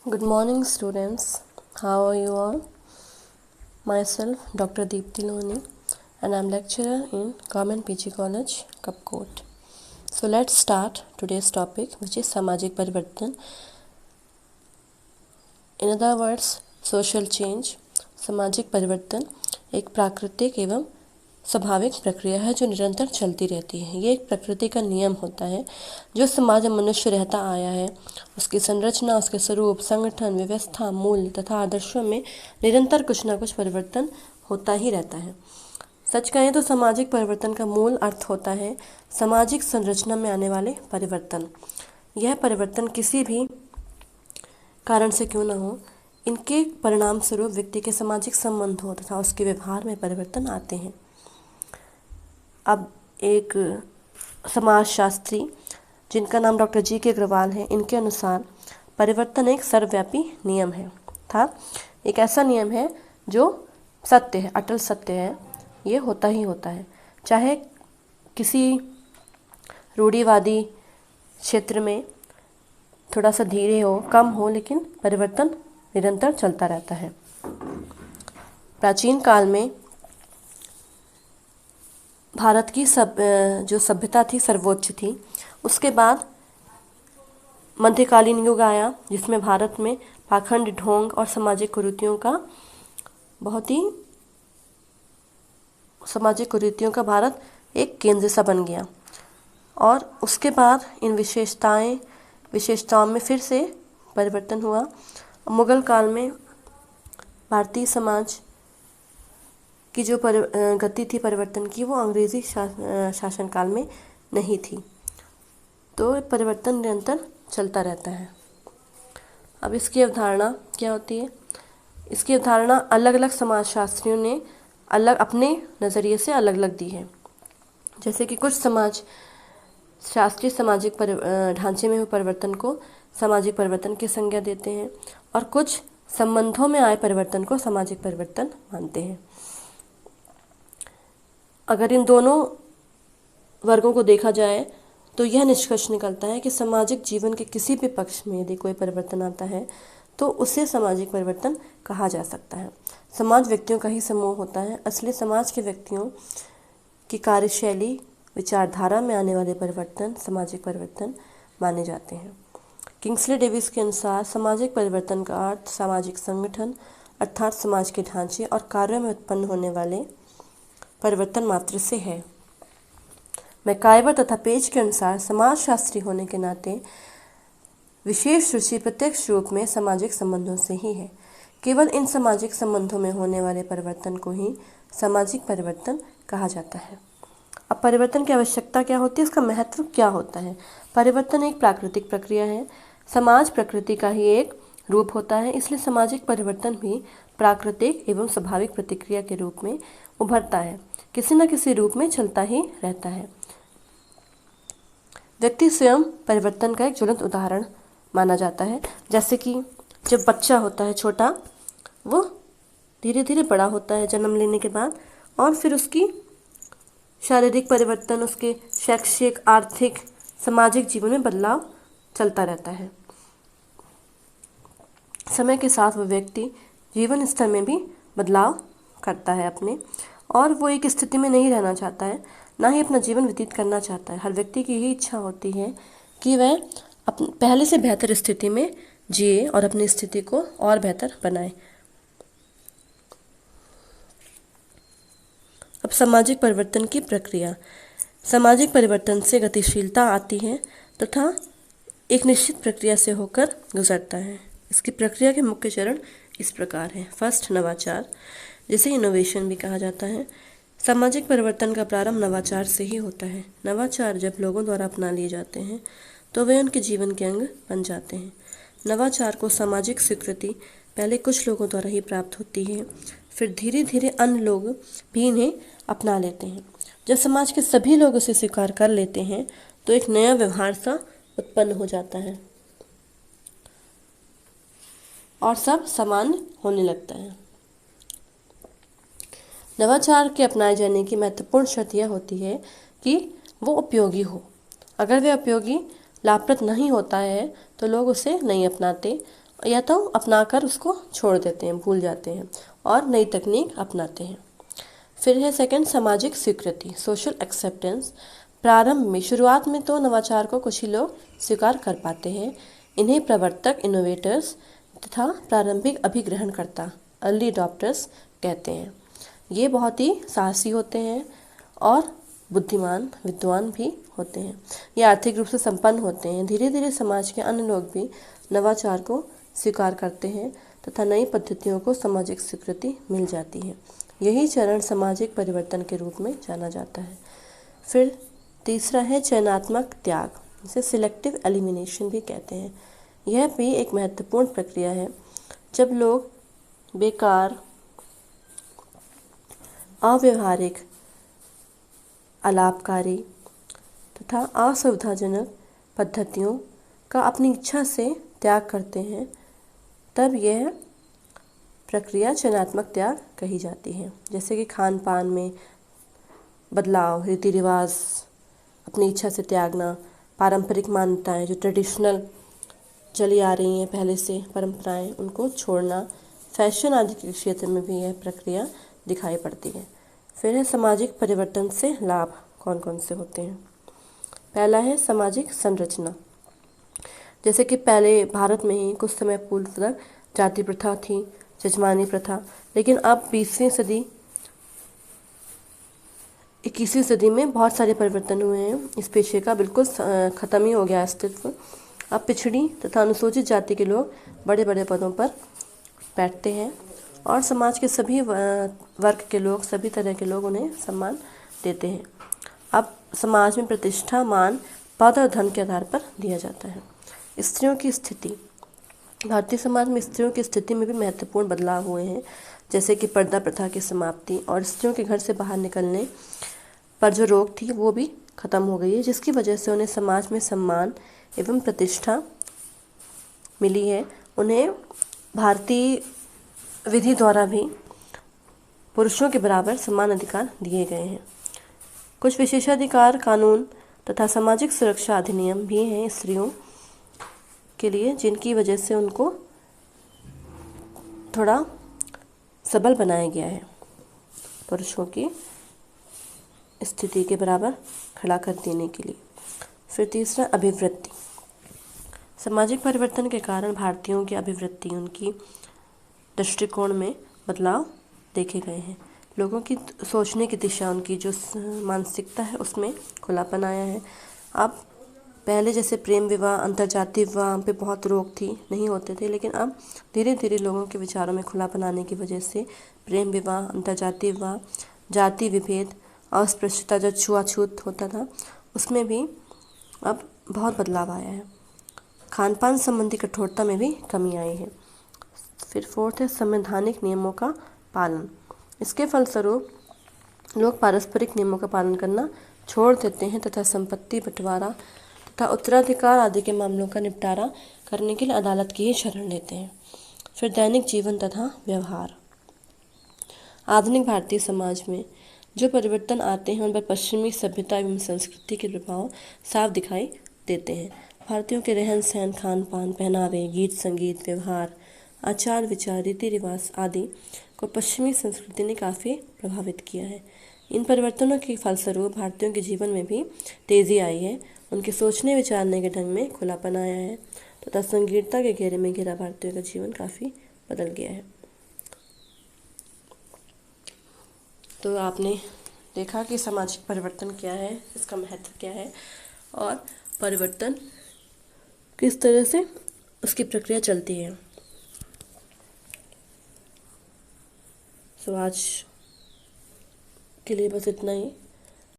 Good morning, students. How are you all? Myself, Dr. Deepti Loni, and I'm lecturer in Government PG College, Kapkot. So let's start today's topic, which is Samajik Parivartan. In other words, social change. सामाजिक परिवर्तन एक प्राकृतिक एवं स्वाभाविक प्रक्रिया है जो निरंतर चलती रहती है। ये एक प्रकृति का नियम होता है जो समाज में मनुष्य रहता आया है। उसकी संरचना, उसके स्वरूप, संगठन, व्यवस्था, मूल्य तथा आदर्शों में निरंतर कुछ न कुछ परिवर्तन होता ही रहता है। सच कहें तो सामाजिक परिवर्तन का मूल अर्थ होता है सामाजिक संरचना में आने वाले परिवर्तन। यह परिवर्तन किसी भी कारण से क्यों न हो, इनके परिणाम स्वरूप व्यक्ति के सामाजिक संबंधों तथा उसके व्यवहार में परिवर्तन आते हैं। अब एक समाजशास्त्री जिनका नाम डॉक्टर जी.के. अग्रवाल है, इनके अनुसार परिवर्तन एक सर्वव्यापी नियम है, अर्थात एक ऐसा नियम है जो सत्य है, अटल सत्य है, ये होता ही होता है। चाहे किसी रूढ़िवादी क्षेत्र में थोड़ा सा धीरे हो, कम हो, लेकिन परिवर्तन निरंतर चलता रहता है। प्राचीन काल में भारत की जो सभ्यता थी सर्वोच्च थी। उसके बाद मध्यकालीन युग आया जिसमें भारत में पाखंड, ढोंग और सामाजिक कुरीतियों का भारत एक केंद्र सा बन गया। और उसके बाद इन विशेषताओं में फिर से परिवर्तन हुआ। मुगल काल में भारतीय समाज की जो गति थी परिवर्तन की, वो अंग्रेज़ी शासनकाल में नहीं थी। तो परिवर्तन निरंतर चलता रहता है। अब इसकी अवधारणा क्या होती है? इसकी अवधारणा अलग अलग समाजशास्त्रियों ने अपने नज़रिए से अलग अलग दी है। जैसे कि कुछ शास्त्रीय सामाजिक ढांचे में हुए परिवर्तन को सामाजिक परिवर्तन की संज्ञा देते हैं और कुछ संबंधों में आए परिवर्तन को सामाजिक परिवर्तन मानते हैं। अगर इन दोनों वर्गों को देखा जाए तो यह निष्कर्ष निकलता है कि सामाजिक जीवन के किसी भी पक्ष में यदि कोई परिवर्तन आता है तो उसे सामाजिक परिवर्तन कहा जा सकता है। समाज व्यक्तियों का ही समूह होता है। असली समाज के व्यक्तियों की कार्यशैली, विचारधारा में आने वाले परिवर्तन सामाजिक परिवर्तन माने जाते हैं। किंग्सले डेविस के अनुसार सामाजिक परिवर्तन का अर्थ सामाजिक संगठन अर्थात समाज के ढांचे और कार्यों में उत्पन्न होने वाले परिवर्तन मात्र से है। मैकाइवर तथा पेज के अनुसार समाजशास्त्री होने के नाते विशेष रुचि प्रत्यक्ष रूप में सामाजिक संबंधों से ही है। केवल इन सामाजिक संबंधों में होने वाले परिवर्तन को ही सामाजिक परिवर्तन कहा जाता है। अब परिवर्तन की आवश्यकता क्या होती है, इसका महत्व क्या होता है? परिवर्तन एक प्राकृतिक प्रक्रिया है। समाज प्रकृति का ही एक रूप होता है, इसलिए सामाजिक परिवर्तन भी प्राकृतिक एवं स्वाभाविक प्रतिक्रिया के रूप में उभरता है, किसी न किसी रूप में चलता ही रहता है। व्यक्ति स्वयं परिवर्तन का एक ज्वलंत उदाहरण माना जाता है। जैसे कि जब बच्चा होता है छोटा, वो धीरे धीरे बड़ा होता है जन्म लेने के बाद, और फिर उसकी शारीरिक परिवर्तन, उसके शैक्षिक, आर्थिक, सामाजिक जीवन में बदलाव चलता रहता है। समय के साथ वह व्यक्ति जीवन स्तर में भी बदलाव करता है अपने, और वो एक स्थिति में नहीं रहना चाहता है, ना ही अपना जीवन व्यतीत करना चाहता है। हर व्यक्ति की यही इच्छा होती है कि वह पहले से बेहतर स्थिति में जिए और अपनी स्थिति को और बेहतर बनाए। अब सामाजिक परिवर्तन की प्रक्रिया। सामाजिक परिवर्तन से गतिशीलता आती है तथा एक निश्चित प्रक्रिया से होकर गुजरता है। इसकी प्रक्रिया के मुख्य चरण इस प्रकार हैं। फर्स्ट, नवाचार, जिसे इनोवेशन भी कहा जाता है। सामाजिक परिवर्तन का प्रारंभ नवाचार से ही होता है। नवाचार जब लोगों द्वारा अपना लिए जाते हैं तो वे उनके जीवन के अंग बन जाते हैं। नवाचार को सामाजिक स्वीकृति पहले कुछ लोगों द्वारा ही प्राप्त होती है, फिर धीरे धीरे अन्य लोग भी इन्हें अपना लेते हैं। जब समाज के सभी लोग उसे स्वीकार कर लेते हैं तो एक नया व्यवहार सा उत्पन्न हो जाता है और सब सामान्य होने लगता है। नवाचार के अपनाए जाने की महत्वपूर्ण शर्त यह होती है कि वो उपयोगी हो। अगर वह उपयोगी लाभप्रद नहीं होता है तो लोग उसे नहीं अपनाते या तो अपनाकर उसको छोड़ देते हैं, भूल जाते हैं और नई तकनीक अपनाते हैं। फिर है सेकंड, सामाजिक स्वीकृति, सोशल एक्सेप्टेंस। प्रारंभ में, शुरुआत में तो नवाचार को कुछ ही लोग स्वीकार कर पाते हैं। इन्हें प्रवर्तक, इनोवेटर्स तथा प्रारंभिक अभिग्रहणकर्ता, अर्ली अडॉप्टर्स कहते हैं। ये बहुत ही साहसी होते हैं और बुद्धिमान, विद्वान भी होते हैं। ये आर्थिक रूप से संपन्न होते हैं। धीरे धीरे समाज के अन्य लोग भी नवाचार को स्वीकार करते हैं तथा नई पद्धतियों को सामाजिक स्वीकृति मिल जाती है। यही चरण सामाजिक परिवर्तन के रूप में जाना जाता है। फिर तीसरा है चयनात्मक त्याग, जिसे सिलेक्टिव एलिमिनेशन भी कहते हैं। यह भी एक महत्वपूर्ण प्रक्रिया है जब लोग बेकार, अव्यवहारिक, अलाभकारी तथा असुविधाजनक पद्धतियों का अपनी इच्छा से त्याग करते हैं, तब यह प्रक्रिया चयनात्मक त्याग कही जाती है। जैसे कि खान पान में बदलाव, रीति रिवाज अपनी इच्छा से त्यागना, पारंपरिक मान्यताएं जो ट्रेडिशनल चली आ रही हैं पहले से परंपराएं, उनको छोड़ना, फैशन आदि के क्षेत्र में भी यह प्रक्रिया दिखाई पड़ती है। फिर है सामाजिक परिवर्तन से लाभ कौन कौन से होते हैं। पहला है सामाजिक संरचना। जैसे कि पहले भारत में ही कुछ समय पूर्व तक जाति प्रथा थी, जजमानी प्रथा, लेकिन अब 20वीं सदी 21वीं सदी में बहुत सारे परिवर्तन हुए हैं। इस पेशे का बिल्कुल ख़त्म ही हो गया अस्तित्व। अब पिछड़ी तथा अनुसूचित जाति के लोग बड़े बड़े पदों पर बैठते हैं और समाज के सभी वर्ग के लोग, सभी तरह के लोग उन्हें सम्मान देते हैं। अब समाज में प्रतिष्ठा, मान, पद और धन के आधार पर दिया जाता है। स्त्रियों की स्थिति, भारतीय समाज में स्त्रियों की स्थिति में भी महत्वपूर्ण बदलाव हुए हैं। जैसे कि पर्दा प्रथा की समाप्ति और स्त्रियों के घर से बाहर निकलने पर जो रोक थी वो भी खत्म हो गई है, जिसकी वजह से उन्हें समाज में सम्मान एवं प्रतिष्ठा मिली है। उन्हें भारतीय विधि द्वारा भी पुरुषों के बराबर समान अधिकार दिए गए हैं। कुछ विशेषाधिकार कानून तथा सामाजिक सुरक्षा अधिनियम भी हैं स्त्रियों के लिए, जिनकी वजह से उनको थोड़ा सबल बनाया गया है, पुरुषों की स्थिति के बराबर खड़ा कर देने के लिए। फिर तीसरा, अभिवृत्ति। सामाजिक परिवर्तन के कारण भारतीयों की अभिवृत्ति, उनकी दृष्टिकोण में बदलाव देखे गए हैं। लोगों की सोचने की दिशा, उनकी जो मानसिकता है उसमें खुलापन आया है। अब पहले जैसे प्रेम विवाह, अंतर्जातीय विवाह पे बहुत रोक थी, नहीं होते थे, लेकिन अब धीरे धीरे लोगों के विचारों में खुलापन आने की वजह से प्रेम विवाह, अंतर्जातीय विवाह, जाति विभेद, अस्पृश्यता जो छुआछूत होता था उसमें भी अब बहुत बदलाव आया है। खान पान संबंधी कठोरता में भी कमी आई है। फिर फोर्थ है संवैधानिक नियमों का पालन। इसके फलस्वरूप लोग पारस्परिक नियमों का पालन करना छोड़ देते हैं तथा संपत्ति बंटवारा तथा उत्तराधिकार आदि के मामलों का निपटारा करने के लिए अदालत की ही शरण लेते हैं। फिर दैनिक जीवन तथा व्यवहार। आधुनिक भारतीय समाज में जो परिवर्तन आते हैं उन पर पश्चिमी सभ्यता एवं संस्कृति के प्रभाव साफ दिखाई देते हैं। भारतीयों के रहन सहन, खान पान, पहनावे, गीत संगीत, व्यवहार, आचार विचार, रीति रिवाज आदि को पश्चिमी संस्कृति ने काफ़ी प्रभावित किया है। इन परिवर्तनों के फलस्वरूप भारतीयों के जीवन में भी तेज़ी आई है। उनके सोचने विचारने के ढंग में खुलापन आया है तथा संकीर्णता के घेरे में घिरा भारतीयों का जीवन काफ़ी बदल गया है। तो आपने देखा कि सामाजिक परिवर्तन क्या है, इसका महत्व क्या है और परिवर्तन किस तरह से उसकी प्रक्रिया चलती है। तो आज के लिए बस इतना ही।